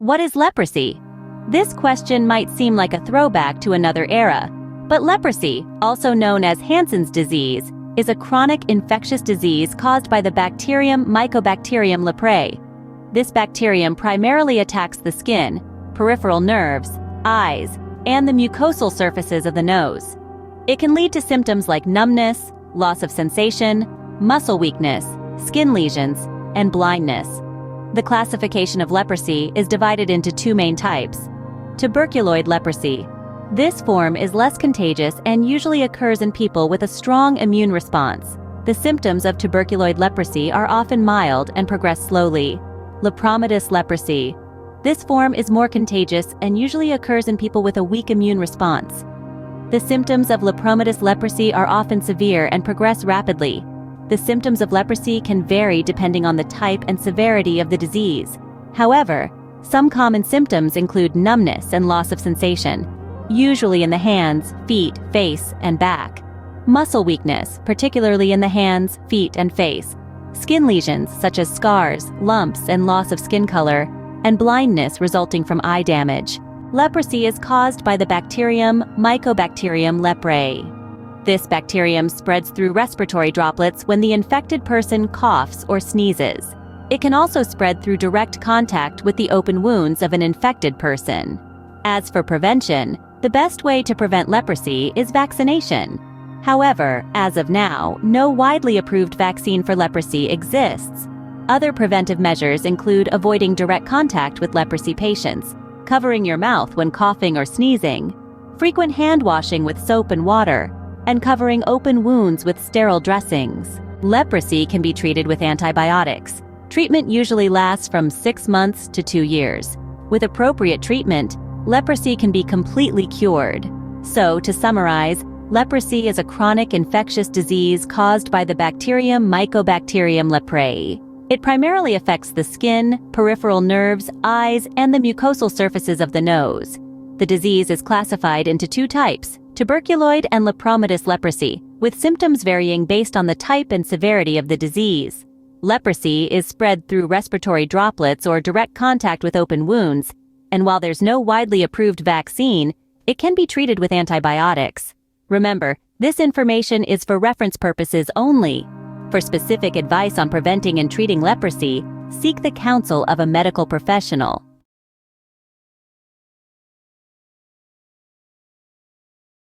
What is leprosy? This question might seem like a throwback to another era, but leprosy, also known as Hansen's disease, is a chronic infectious disease caused by the bacterium Mycobacterium leprae. This bacterium primarily attacks the skin, peripheral nerves, eyes, and the mucosal surfaces of the nose. It can lead to symptoms like numbness, loss of sensation, muscle weakness, skin lesions, and blindness. The classification of leprosy is divided into two main types. Tuberculoid leprosy. This form is less contagious and usually occurs in people with a strong immune response. The symptoms of tuberculoid leprosy are often mild and progress slowly. Lepromatous leprosy. This form is more contagious and usually occurs in people with a weak immune response. The symptoms of lepromatous leprosy are often severe and progress rapidly. The symptoms of leprosy can vary depending on the type and severity of the disease. However, some common symptoms include numbness and loss of sensation, usually in the hands, feet, face, and back. Muscle weakness, particularly in the hands, feet, and face. Skin lesions such as scars, lumps, and loss of skin color, and blindness resulting from eye damage. Leprosy is caused by the bacterium Mycobacterium leprae. This bacterium spreads through respiratory droplets when the infected person coughs or sneezes. It can also spread through direct contact with the open wounds of an infected person. As for prevention, the best way to prevent leprosy is vaccination. However, as of now, no widely approved vaccine for leprosy exists. Other preventive measures include avoiding direct contact with leprosy patients, covering your mouth when coughing or sneezing, frequent hand washing with soap and water, and covering open wounds with sterile dressings. Leprosy can be treated with antibiotics. Treatment usually lasts from 6 months to 2 years. With appropriate treatment, leprosy can be completely cured. So, to summarize, leprosy is a chronic infectious disease caused by the bacterium Mycobacterium leprae. It primarily affects the skin, peripheral nerves, eyes, and the mucosal surfaces of the nose. The disease is classified into two types, tuberculoid and lepromatous leprosy, with symptoms varying based on the type and severity of the disease. Leprosy is spread through respiratory droplets or direct contact with open wounds, and while there's no widely approved vaccine, it can be treated with antibiotics. Remember, this information is for reference purposes only. For specific advice on preventing and treating leprosy, seek the counsel of a medical professional.